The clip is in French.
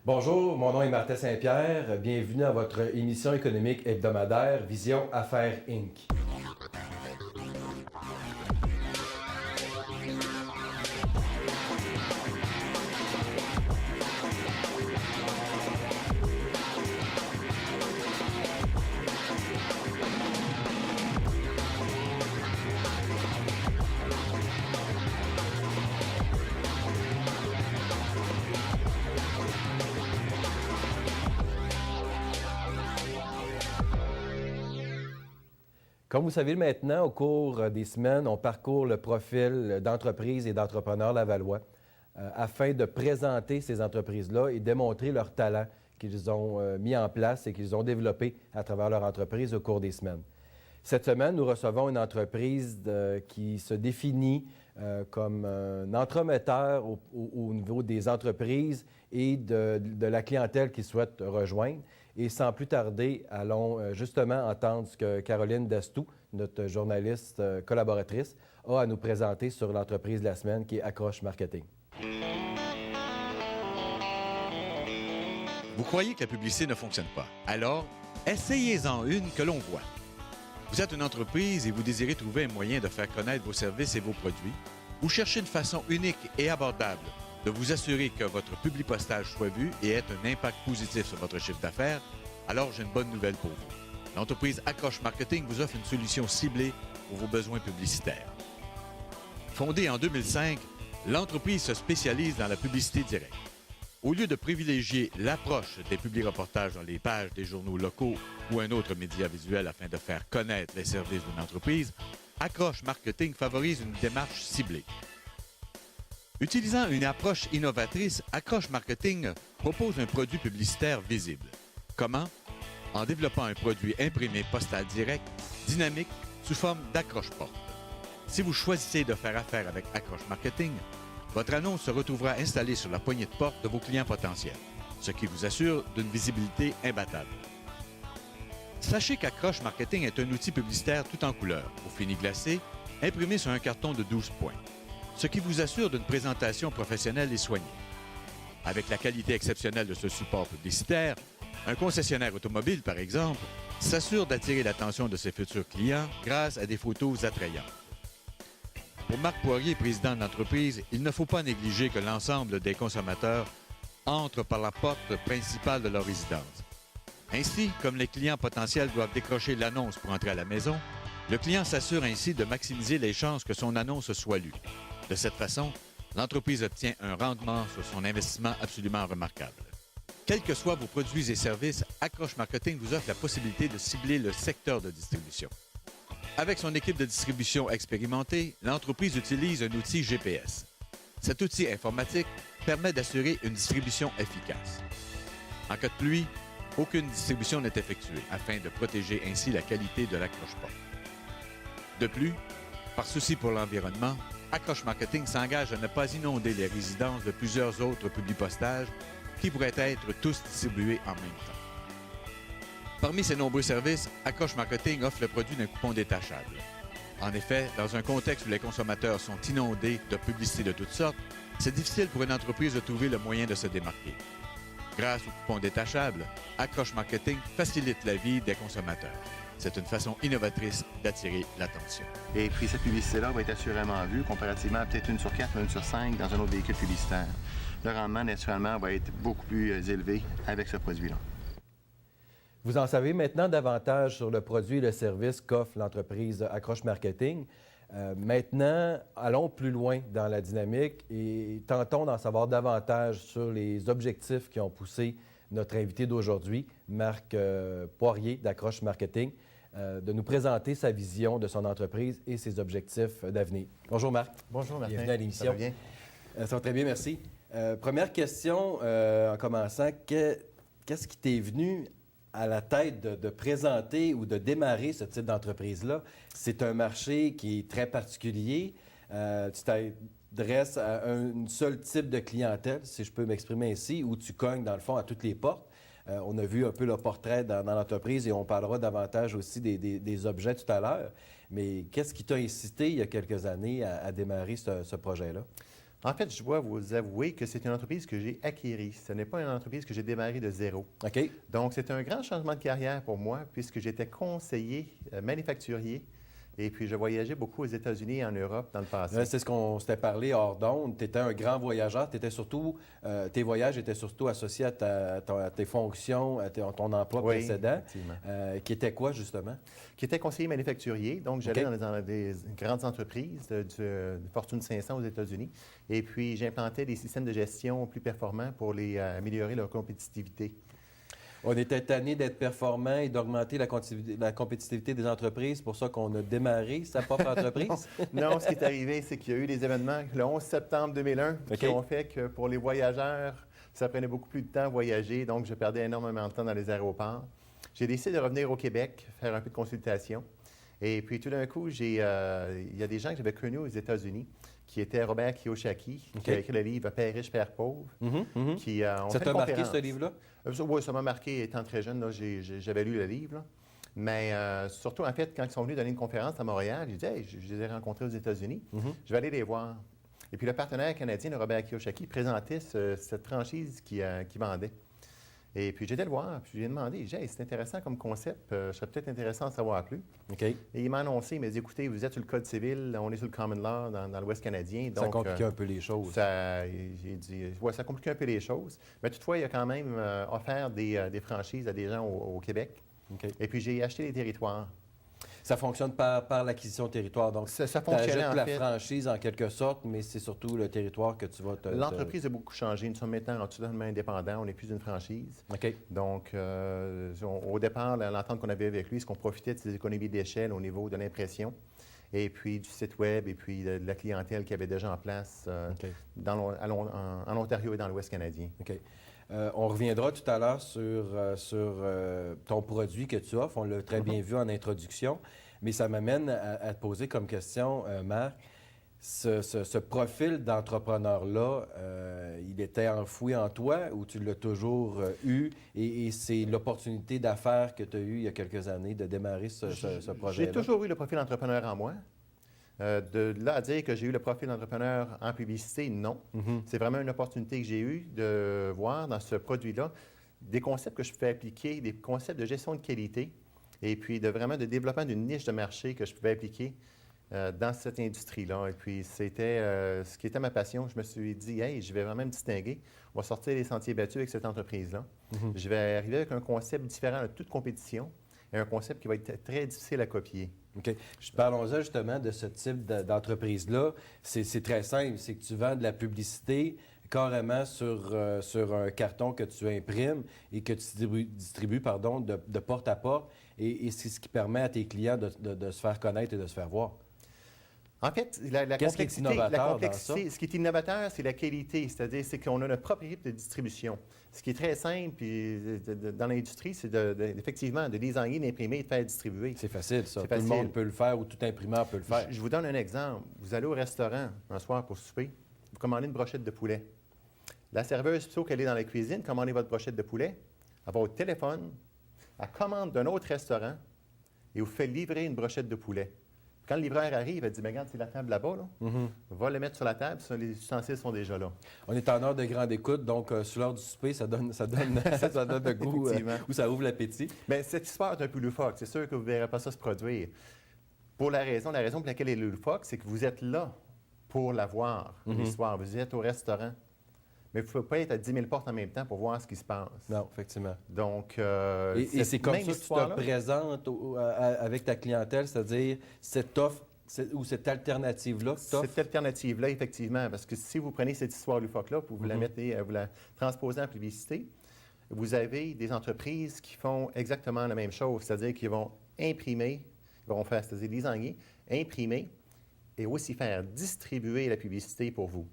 Bonjour, mon nom est Martin Saint-Pierre. Bienvenue à votre émission économique hebdomadaire Vision Affaires Inc. Comme vous savez maintenant, au cours des semaines, on parcourt le profil d'entreprises et d'entrepreneurs lavallois afin de présenter ces entreprises-là et démontrer leur talent qu'ils ont mis en place et qu'ils ont développé à travers leur entreprise au cours des semaines. Cette semaine, nous recevons une entreprise qui se définit comme un entremetteur au niveau des entreprises et de la clientèle qui souhaite rejoindre. Et sans plus tarder, allons justement entendre ce que Caroline Dastou, notre journaliste collaboratrice, a à nous présenter sur l'entreprise de la semaine qui est Accroche Marketing. Vous croyez que la publicité ne fonctionne pas? Alors, essayez-en une que l'on voit. Vous êtes une entreprise et vous désirez trouver un moyen de faire connaître vos services et vos produits, ou cherchez une façon unique et abordable de vous assurer que votre publipostage soit vu et ait un impact positif sur votre chiffre d'affaires, alors j'ai une bonne nouvelle pour vous. L'entreprise Accroche Marketing vous offre une solution ciblée pour vos besoins publicitaires. Fondée en 2005, l'entreprise se spécialise dans la publicité directe. Au lieu de privilégier l'approche des publireportages dans les pages des journaux locaux ou un autre média visuel afin de faire connaître les services d'une entreprise, Accroche Marketing favorise une démarche ciblée. Utilisant une approche innovatrice, Accroche Marketing propose un produit publicitaire visible. Comment? En développant un produit imprimé postal direct, dynamique, sous forme d'accroche-porte. Si vous choisissez de faire affaire avec Accroche Marketing, votre annonce se retrouvera installée sur la poignée de porte de vos clients potentiels, ce qui vous assure d'une visibilité imbattable. Sachez qu'Accroche Marketing est un outil publicitaire tout en couleur, au fini glacé, imprimé sur un carton de 12 points, ce qui vous assure d'une présentation professionnelle et soignée. Avec la qualité exceptionnelle de ce support publicitaire, un concessionnaire automobile, par exemple, s'assure d'attirer l'attention de ses futurs clients grâce à des photos attrayantes. Pour Marc Poirier, président de l'entreprise, il ne faut pas négliger que l'ensemble des consommateurs entrent par la porte principale de leur résidence. Ainsi, comme les clients potentiels doivent décrocher l'annonce pour entrer à la maison, le client s'assure ainsi de maximiser les chances que son annonce soit lue. De cette façon, l'entreprise obtient un rendement sur son investissement absolument remarquable. Quels que soient vos produits et services, Accroche Marketing vous offre la possibilité de cibler le secteur de distribution. Avec son équipe de distribution expérimentée, l'entreprise utilise un outil GPS. Cet outil informatique permet d'assurer une distribution efficace. En cas de pluie, aucune distribution n'est effectuée afin de protéger ainsi la qualité de l'accroche-porte. De plus, par souci pour l'environnement, Accroche Marketing s'engage à ne pas inonder les résidences de plusieurs autres publipostages qui pourraient être tous distribués en même temps. Parmi ses nombreux services, Accroche Marketing offre le produit d'un coupon détachable. En effet, dans un contexte où les consommateurs sont inondés de publicités de toutes sortes, c'est difficile pour une entreprise de trouver le moyen de se démarquer. Grâce au coupon détachable, Accroche Marketing facilite la vie des consommateurs. C'est une façon innovatrice d'attirer l'attention. Et puis cette publicité-là va être assurément vue comparativement à peut-être 1 sur 4 ou 1 sur 5 dans un autre véhicule publicitaire. Le rendement, naturellement, va être beaucoup plus élevé avec ce produit-là. Vous en savez maintenant davantage sur le produit et le service qu'offre l'entreprise Accroche Marketing. Maintenant, allons plus loin dans la dynamique et tentons d'en savoir davantage sur les objectifs qui ont poussé notre invité d'aujourd'hui, Marc Poirier d'Accroche Marketing, de nous présenter sa vision de son entreprise et ses objectifs d'avenir. Bonjour Marc. Bonjour Martin. Bienvenue à l'émission. Ça va bien? Ça va très bien, merci. Première question en commençant, qu'est-ce qui t'est venu à la tête de présenter ou de démarrer ce type d'entreprise-là? C'est un marché qui est très particulier. Tu t'adresses à un seul type de clientèle, si je peux m'exprimer ainsi, où tu cognes, dans le fond, à toutes les portes. On a vu un peu le portrait dans l'entreprise et on parlera davantage aussi des objets tout à l'heure. Mais qu'est-ce qui t'a incité, il y a quelques années, à démarrer ce projet-là? En fait, je dois vous avouer que c'est une entreprise que j'ai acquérie. Ce n'est pas une entreprise que j'ai démarrée de zéro. OK. Donc, c'est un grand changement de carrière pour moi puisque j'étais conseiller manufacturier et puis je voyageais beaucoup aux États-Unis et en Europe dans le passé. C'est ce qu'on s'était parlé hors d'onde. Tu étais un grand voyageur. Tes voyages étaient surtout associés à tes fonctions, à ton emploi Oui, précédent. effectivement. Qui était quoi, justement? Qui était conseiller manufacturier. Donc, j'allais OK. dans des grandes entreprises de Fortune 500 aux États-Unis. Et puis, j'implantais des systèmes de gestion plus performants pour améliorer leur compétitivité. On était tanné d'être performant et d'augmenter la compétitivité des entreprises. C'est pour ça qu'on a démarré sa propre entreprise. Non, ce qui est arrivé, c'est qu'il y a eu des événements le 11 septembre 2001 qui OK. ont fait que pour les voyageurs, ça prenait beaucoup plus de temps à voyager. Donc, je perdais énormément de temps dans les aéroports. J'ai décidé de revenir au Québec, faire un peu de consultation. Et puis, tout d'un coup, il y a des gens que j'avais connus aux États-Unis, qui étaient Robert Kiyosaki, OK. qui a écrit le livre « Père riche, Père pauvre qui ont Ça fait t'a une marqué, conférence. ce livre-là? Oui, ça m'a marqué étant très jeune. Là, j'avais lu le livre. Là. Mais surtout, en fait, quand ils sont venus donner une conférence à Montréal, j'ai dit hey, je les ai rencontrés aux États-Unis. Je vais aller les voir. Et puis, le partenaire canadien de Robert Kiyosaki présentait cette franchise qui vendait. Et puis, j'étais le voir, puis je lui ai demandé, j'ai dit, hey, c'est intéressant comme concept, je serais peut-être intéressant d'en savoir plus. OK. Et il m'a annoncé, il m'a dit, écoutez, vous êtes sur le Code civil, on est sur le Common Law dans l'Ouest canadien. Ça Donc, compliquait un peu les choses. j'ai dit, ouais, ça complique un peu les choses. Mais toutefois, il a quand même offert des franchises à des gens au Québec. OK. Et puis, j'ai acheté les territoires. Ça fonctionne par l'acquisition de territoire. Donc, Ça tu fonctionnait, ajoutes en la fait. franchise en quelque sorte, mais c'est surtout le territoire que tu vas te... L'entreprise a beaucoup changé. Nous sommes maintenant totalement indépendants. On n'est plus une franchise. OK. Donc, au départ, l'entente qu'on avait avec lui, c'est qu'on profitait de ces économies d'échelle au niveau de l'impression et puis du site Web et puis de la clientèle qu'il y avait déjà en place OK. en Ontario et dans l'Ouest canadien. OK. On reviendra tout à l'heure sur ton produit que tu offres. On l'a très bien vu en introduction, mais ça m'amène à te poser comme question, Marc, ce profil d'entrepreneur-là, il était enfoui en toi ou tu l'as toujours eu et c'est l'opportunité d'affaires que tu as eue il y a quelques années de démarrer ce projet-là? J'ai toujours eu le profil d'entrepreneur en moi. De là à dire que j'ai eu le profil d'entrepreneur en publicité, non. C'est vraiment une opportunité que j'ai eue de voir dans ce produit-là des concepts que je pouvais appliquer, des concepts de gestion de qualité et puis de développement d'une niche de marché que je pouvais appliquer dans cette industrie-là. Et puis, c'était ce qui était ma passion. Je me suis dit, hey, je vais vraiment me distinguer. On va sortir les sentiers battus avec cette entreprise-là. Je vais arriver avec un concept différent de toute compétition et un concept qui va être très difficile à copier. OK. Parlons-en justement de ce type d'entreprise-là. C'est très simple. C'est que tu vends de la publicité carrément sur un carton que tu imprimes et que tu distribues de porte à porte. Et c'est ce qui permet à tes clients de se faire connaître et de se faire voir. En fait, la Qu'est-ce qui est complexité, innovateur dans ça? ce qui est innovateur, c'est la qualité, c'est-à-dire c'est qu'on a notre propre rythme de distribution. Ce qui est très simple puis, dans l'industrie, c'est effectivement de designer, d'imprimer et de faire distribuer. C'est facile, ça. C'est Tout le facile. monde peut le faire ou tout imprimeur peut le faire. Je vous donne un exemple. Vous allez au restaurant un soir pour souper, vous commandez une brochette de poulet. La serveuse, plutôt qu'elle est dans la cuisine, commandez votre brochette de poulet, elle va au téléphone, elle commande d'un autre restaurant et vous fait livrer une brochette de poulet. Quand le livreur arrive, elle dit, mais regarde, c'est la table là-bas, là. Va le mettre sur la table, les ustensiles sont déjà là. On est en heure de grande écoute, donc sur l'heure du souper, ça donne le goût Effectivement. ou ça ouvre l'appétit. Bien, cette histoire est un peu loufoque. C'est sûr que vous ne verrez pas ça se produire. La raison pour laquelle elle est loufoque, c'est que vous êtes là pour la voir, l'histoire. Vous êtes au restaurant. Mais vous ne pouvez pas être à 10 000 portes en même temps pour voir ce qui se passe. Non, effectivement. Donc, Et c'est comme ça que tu te présentes avec ta clientèle, c'est-à-dire cette offre ou cette alternative-là que tu offres? Cette alternative-là, effectivement, parce que si vous prenez cette histoire loufoque-là, vous la mettez, vous la transposez en publicité, vous avez des entreprises qui font exactement la même chose, c'est-à-dire qu'ils vont imprimer, ils vont faire, c'est-à-dire designer, imprimer et aussi faire distribuer la publicité pour vous.